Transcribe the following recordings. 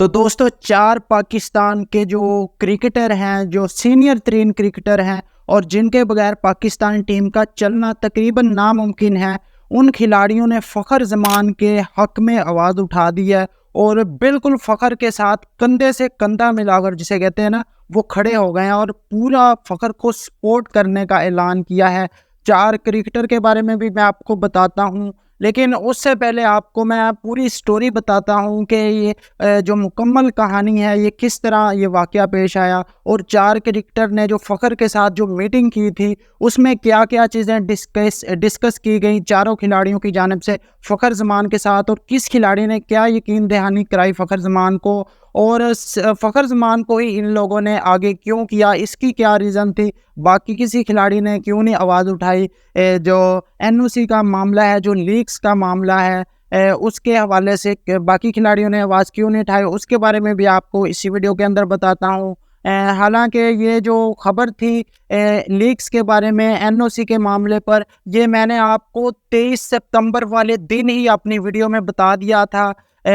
تو دوستو 4 پاکستان کے جو کرکٹر ہیں، جو سینئر ترین کرکٹر ہیں اور جن کے بغیر پاکستان ٹیم کا چلنا تقریباً ناممکن ہے، ان کھلاڑیوں نے فخر زمان کے حق میں آواز اٹھا دی ہے اور بالکل فخر کے ساتھ کندھے سے کندھا ملا کر جسے کہتے ہیں نا، وہ کھڑے ہو گئے ہیں اور پورا فخر کو سپورٹ کرنے کا اعلان کیا ہے۔ 4 کرکٹر کے بارے میں بھی میں آپ کو بتاتا ہوں، لیکن اس سے پہلے آپ کو میں پوری سٹوری بتاتا ہوں کہ یہ جو مکمل کہانی ہے، یہ کس طرح یہ واقعہ پیش آیا اور 4 کرکٹر نے جو فخر کے ساتھ جو میٹنگ کی تھی اس میں کیا کیا چیزیں ڈسکس کی گئیں چاروں کھلاڑیوں کی جانب سے فخر زمان کے ساتھ، اور کس کھلاڑی نے کیا یقین دہانی کرائی فخر زمان کو، اور فخر زمان کو ہی ان لوگوں نے آگے کیوں کیا، اس کی کیا ریزن تھی، باقی کسی کھلاڑی نے کیوں نہیں آواز اٹھائی، جو این او سی کا معاملہ ہے، جو لیگز کا معاملہ ہے، اس کے حوالے سے باقی کھلاڑیوں نے آواز کیوں نہیں اٹھائی، اس کے بارے میں بھی آپ کو اسی ویڈیو کے اندر بتاتا ہوں۔ حالانکہ یہ جو خبر تھی لیگز کے بارے میں، این او سی کے معاملے پر، یہ میں نے آپ کو 23 ستمبر والے دن ہی اپنی ویڈیو میں بتا دیا تھا،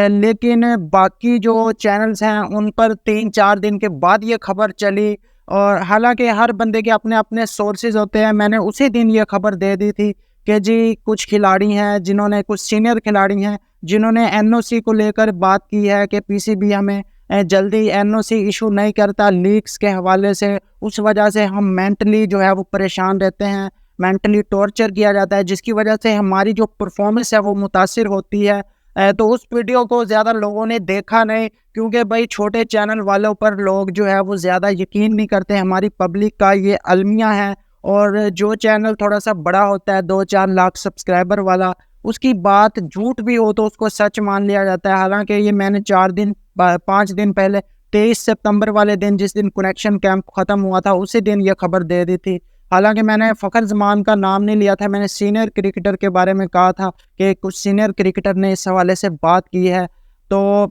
لیکن باقی جو چینلز ہیں ان پر 3-4 دن کے بعد یہ خبر چلی، اور حالانکہ ہر بندے کے اپنے اپنے سورسز ہوتے ہیں۔ میں نے اسی دن یہ خبر دے دی تھی کہ جی کچھ کھلاڑی ہیں جنہوں نے، کچھ سینئر کھلاڑی ہیں جنہوں نے این او سی کو لے کر بات کی ہے کہ پی سی بی ہمیں جلدی این او سی ایشو نہیں کرتا لیگز کے حوالے سے، اس وجہ سے ہم مینٹلی جو ہے وہ پریشان رہتے ہیں، مینٹلی ٹارچر کیا جاتا ہے، جس کی وجہ سے ہماری جو پرفارمنس ہے وہ متاثر ہوتی ہے۔ تو اس ویڈیو کو زیادہ لوگوں نے دیکھا نہیں، کیونکہ بھائی چھوٹے چینل والوں پر لوگ جو ہے وہ زیادہ یقین نہیں کرتے، ہماری پبلک کا یہ المیہ ہے، اور جو چینل تھوڑا سا بڑا ہوتا ہے 2-4 لاکھ سبسکرائبر والا، اس کی بات جھوٹ بھی ہو تو اس کو سچ مان لیا جاتا ہے۔ حالانکہ یہ میں نے 5 دن پہلے 23 ستمبر والے دن، جس دن کنیکشن کیمپ ختم ہوا تھا، اسی دن یہ خبر دے دی تھی۔ حالانکہ میں نے فخر زمان کا نام نہیں لیا تھا، میں نے سینئر کرکٹر کے بارے میں کہا تھا کہ کچھ سینئر کرکٹر نے اس حوالے سے بات کی ہے۔ تو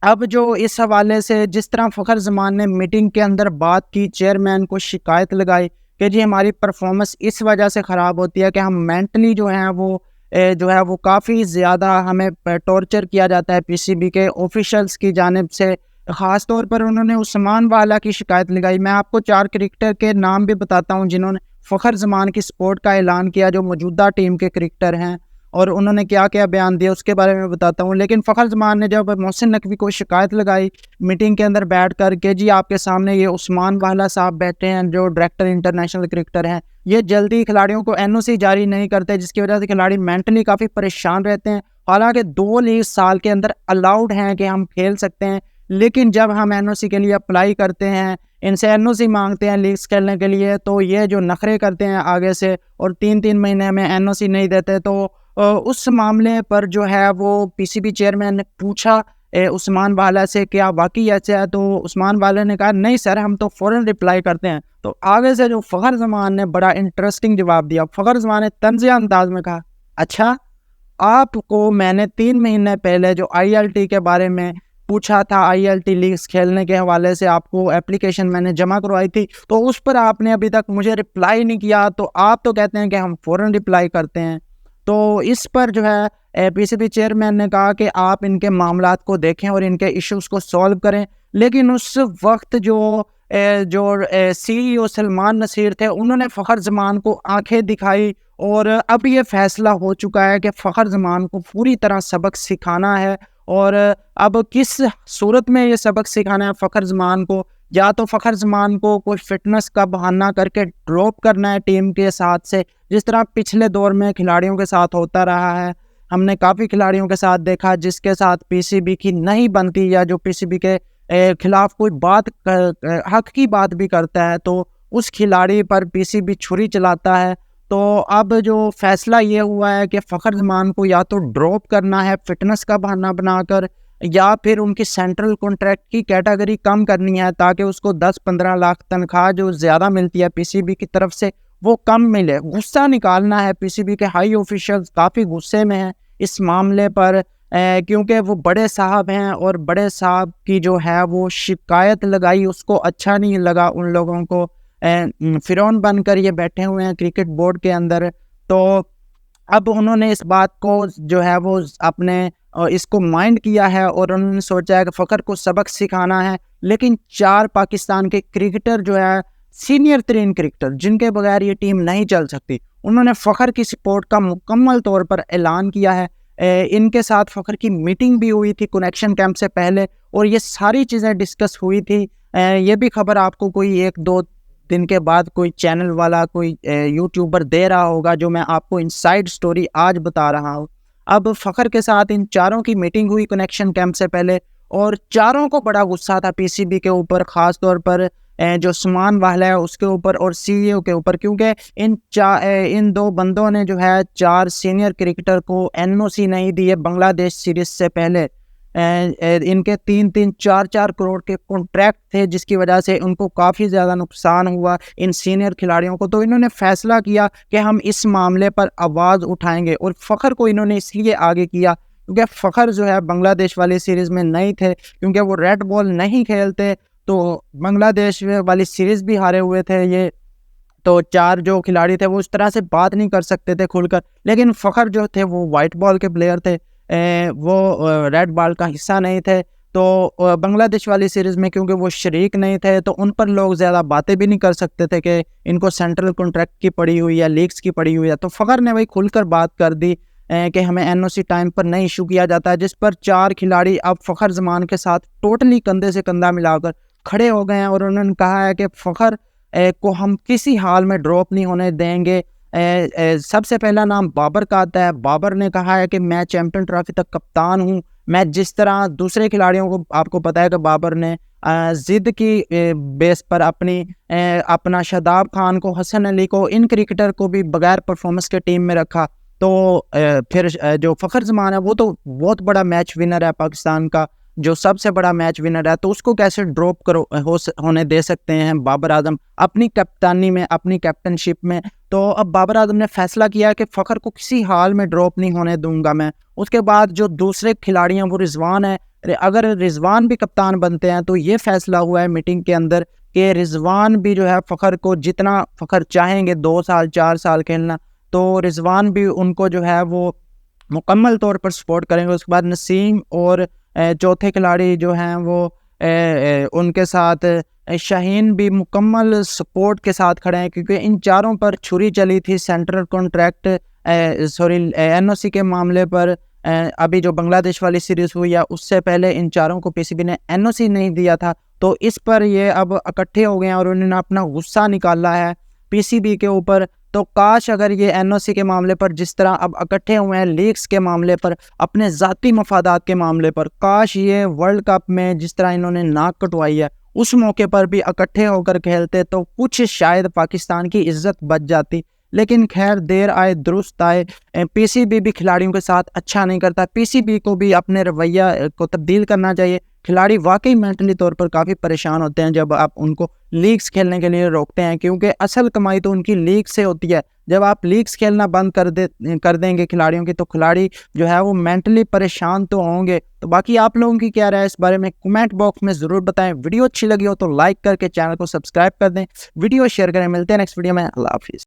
اب جو اس حوالے سے جس طرح فخر زمان نے میٹنگ کے اندر بات کی، چیئرمین کو شکایت لگائی کہ جی ہماری پرفارمنس اس وجہ سے خراب ہوتی ہے کہ ہم مینٹلی جو ہے وہ کافی زیادہ ہمیں ٹارچر کیا جاتا ہے پی سی بی کے آفیشلز کی جانب سے۔ خاص طور پر انہوں نے عثمان والا کی شکایت لگائی۔ میں آپ کو 4 کرکٹر کے نام بھی بتاتا ہوں جنہوں نے فخر زمان کی سپورٹ کا اعلان کیا، جو موجودہ ٹیم کے کرکٹر ہیں، اور انہوں نے کیا کیا بیان دیا اس کے بارے میں بتاتا ہوں۔ لیکن فخر زمان نے جب محسن نقوی کو شکایت لگائی میٹنگ کے اندر بیٹھ کر کہ جی آپ کے سامنے یہ عثمان والا صاحب بیٹھے ہیں جو ڈائریکٹر انٹرنیشنل کرکٹر ہیں، یہ جلدی کھلاڑیوں کو این او سی جاری نہیں کرتے، جس کی وجہ سے کھلاڑی مینٹلی کافی پریشان رہتے ہیں۔ حالانکہ 2 لیگ سال کے اندر الاؤڈ ہیں کہ ہم کھیل سکتے ہیں، لیکن جب ہم این او سی کے لیے اپلائی کرتے ہیں، ان سے این او سی مانگتے ہیں لیگز کھیلنے کے لیے، تو یہ جو نخرے کرتے ہیں آگے سے اور 3 مہینے میں این او سی نہیں دیتے، تو اس معاملے پر جو ہے وہ پی سی بی چیئرمین نے پوچھا عثمان والا سے کیا واقعی ایسا ہے، تو عثمان والا نے کہا نہیں سر، ہم تو فوراً رپلائی کرتے ہیں۔ تو آگے سے جو فخر زمان نے بڑا انٹرسٹنگ جواب دیا، فخر زمان نے طنزیہ انداز میں کہا اچھا آپ کو میں نے 3 مہینے پہلے جو آئی ایل ٹی کے بارے میں پوچھا تھا، آئی ایل ٹی لیگز کھیلنے کے حوالے سے آپ کو اپلیکیشن میں نے جمع کروائی تھی، تو اس پر آپ نے ابھی تک مجھے رپلائی نہیں کیا، تو آپ تو کہتے ہیں کہ ہم فوراً رپلائی کرتے ہیں۔ تو اس پر جو ہے پی سی بی چیئرمین نے کہا کہ آپ ان کے معاملات کو دیکھیں اور ان کے ایشوز کو سولو کریں، لیکن اس وقت جو سی ای او سلمان نصیر تھے، انہوں نے فخر زمان کو آنکھیں دکھائی، اور اب یہ فیصلہ ہو چکا ہے کہ فخر زمان کو پوری طرح سبق سکھانا ہے۔ اور اب کس صورت میں یہ سبق سکھانا ہے فخر زمان کو؟ یا تو فخر زمان کو کوئی فٹنس کا بہانہ کر کے ڈراپ کرنا ہے ٹیم کے ساتھ سے، جس طرح پچھلے دور میں کھلاڑیوں کے ساتھ ہوتا رہا ہے۔ ہم نے کافی کھلاڑیوں کے ساتھ دیکھا جس کے ساتھ پی سی بی کی نہیں بنتی، یا جو پی سی بی کے خلاف کوئی بات حق کی بات بھی کرتا ہے تو اس کھلاڑی پر پی سی بی چھری چلاتا ہے۔ تو اب جو فیصلہ یہ ہوا ہے کہ فخر زمان کو یا تو ڈراپ کرنا ہے فٹنس کا بہانہ بنا کر، یا پھر ان کی سینٹرل کانٹریکٹ کی کیٹیگری کم کرنی ہے تاکہ اس کو 10-15 لاکھ تنخواہ جو زیادہ ملتی ہے پی سی بی کی طرف سے وہ کم ملے۔ غصہ نکالنا ہے، پی سی بی کے ہائی آفیشلز کافی غصے میں ہیں اس معاملے پر، کیونکہ وہ بڑے صاحب ہیں، اور بڑے صاحب کی جو ہے وہ شکایت لگائی اس کو اچھا نہیں لگا ان لوگوں کو۔ فرعون بن کر یہ بیٹھے ہوئے ہیں کرکٹ بورڈ کے اندر۔ تو اب انہوں نے اس بات کو جو ہے وہ اپنے اس کو مائنڈ کیا ہے اور انہوں نے سوچا ہے کہ فخر کو سبق سکھانا ہے. لیکن 4 پاکستان کے کرکٹر جو ہے سینئر ترین کرکٹر جن کے بغیر یہ ٹیم نہیں چل سکتی, انہوں نے فخر کی سپورٹ کا مکمل طور پر اعلان کیا ہے. ان کے ساتھ فخر کی میٹنگ بھی ہوئی تھی کنیکشن کیمپ سے پہلے, اور یہ ساری چیزیں ڈسکس ہوئی تھی. یہ بھی خبر آپ کو کوئی 1-2 دن کے بعد کوئی چینل والا کوئی یوٹیوبر دے رہا ہوگا, جو میں آپ کو انسائیڈ سٹوری آج بتا رہا ہوں. اب فخر کے ساتھ ان چاروں کی میٹنگ ہوئی کنیکشن کیمپ سے پہلے, اور چاروں کو بڑا غصہ تھا پی سی بی کے اوپر, خاص طور پر جو سمان والا ہے اس کے اوپر اور سی ای او کے اوپر, کیونکہ ان 2 بندوں نے جو ہے 4 سینئر کرکٹر کو این او سی نہیں دی ہے بنگلہ دیش سیریز سے پہلے. ان کے 3-4 کروڑ کے کانٹریکٹ تھے, جس کی وجہ سے ان کو کافی زیادہ نقصان ہوا ان سینئر کھلاڑیوں کو. تو انہوں نے فیصلہ کیا کہ ہم اس معاملے پر آواز اٹھائیں گے, اور فخر کو انہوں نے اس لیے آگے کیا کیونکہ فخر جو ہے بنگلہ دیش والی سیریز میں نہیں تھے, کیونکہ وہ ریڈ بال نہیں کھیلتے, تو بنگلہ دیش والی سیریز بھی ہارے ہوئے تھے یہ. تو 4 جو کھلاڑی تھے وہ اس طرح سے بات نہیں کر سکتے تھے کھل کر, لیکن فخر جو تھے وہ وائٹ بال کے پلیئر تھے, وہ ریڈ بال کا حصہ نہیں تھے. تو بنگلہ دیش والی سیریز میں کیونکہ وہ شریک نہیں تھے تو ان پر لوگ زیادہ باتیں بھی نہیں کر سکتے تھے کہ ان کو سینٹرل کانٹریکٹ کی پڑی ہوئی ہے, لیگز کی پڑی ہوئی ہے. تو فخر نے وہی کھل کر بات کر دی کہ ہمیں این او سی ٹائم پر نہیں ایشو کیا جاتا ہے, جس پر 4 کھلاڑی اب فخر زمان کے ساتھ ٹوٹلی کندھے سے کندھا ملا کر کھڑے ہو گئے ہیں, اور انہوں نے کہا ہے کہ فخر کو ہم کسی حال میں ڈراپ نہیں ہونے دیں گے. سب سے پہلا نام بابر کا آتا ہے. بابر نے کہا ہے کہ میں چیمپئن ٹرافی تک کپتان ہوں. میں جس طرح دوسرے کھلاڑیوں کو آپ کو پتا ہے کہ بابر نے ضد کی بیس پر اپنا شاداب خان کو, حسن علی کو, ان کرکٹر کو بھی بغیر پرفارمنس کے ٹیم میں رکھا. تو پھر جو فخر زمان ہے وہ تو بہت بڑا میچ ونر ہے پاکستان کا, جو سب سے بڑا میچ ونر ہے, تو اس کو کیسے ڈراپ ہونے دے سکتے ہیں بابر اعظم اپنی کپتانی میں, اپنی کیپٹن شپ میں. تو اب بابر اعظم نے فیصلہ کیا کہ فخر کو کسی حال میں ڈراپ نہیں ہونے دوں گا میں. اس کے بعد جو دوسرے کھلاڑی ہیں وہ رضوان ہے. اگر رضوان بھی کپتان بنتے ہیں تو یہ فیصلہ ہوا ہے میٹنگ کے اندر کہ رضوان بھی جو ہے فخر کو جتنا فخر چاہیں گے 2 سال 4 سال کھیلنا, تو رضوان بھی ان کو جو ہے وہ مکمل طور پر سپورٹ کریں گے. اس کے بعد نسیم اور چوتھے کھلاڑی جو ہیں وہ ان کے ساتھ شاہین بھی مکمل سپورٹ کے ساتھ کھڑے ہیں, کیونکہ ان چاروں پر چھری چلی تھی سینٹرل کانٹریکٹ این او سی کے معاملے پر. ابھی جو بنگلہ دیش والی سیریز ہوئی ہے اس سے پہلے ان چاروں کو پی سی بی نے این او سی نہیں دیا تھا, تو اس پر یہ اب اکٹھے ہو گئے ہیں اور انہوں نے اپنا غصہ نکالا ہے پی سی بی کے اوپر. تو کاش اگر یہ این او سی کے معاملے پر جس طرح اب اکٹھے ہوئے ہیں لیگز کے معاملے پر, اپنے ذاتی مفادات کے معاملے پر, کاش یہ ورلڈ کپ میں جس طرح انہوں نے ناک کٹوائی ہے اس موقع پر بھی اکٹھے ہو کر کھیلتے تو کچھ شاید پاکستان کی عزت بچ جاتی. لیکن خیر دیر آئے درست آئے, پی سی بی بھی کھلاڑیوں کے ساتھ اچھا نہیں کرتا. پی سی بی کو بھی اپنے رویہ کو تبدیل کرنا چاہیے. کھلاڑی واقعی مینٹلی طور پر کافی پریشان ہوتے ہیں جب آپ ان کو لیگز کھیلنے کے لیے روکتے ہیں, کیونکہ اصل کمائی تو ان کی لیگ سے ہوتی ہے. جب آپ لیگز کھیلنا بند کر دیں گے کھلاڑیوں کی, تو کھلاڑی جو ہے وہ مینٹلی پریشان تو ہوں گے. تو باقی آپ لوگوں کی کیا رائے اس بارے میں کمنٹ باکس میں ضرور بتائیں. ویڈیو اچھی لگی ہو تو لائک کر کے چینل کو سبسکرائب کر دیں, ویڈیو شیئر کریں. ملتے ہیں نیکسٹ ویڈیو میں. اللہ حافظ.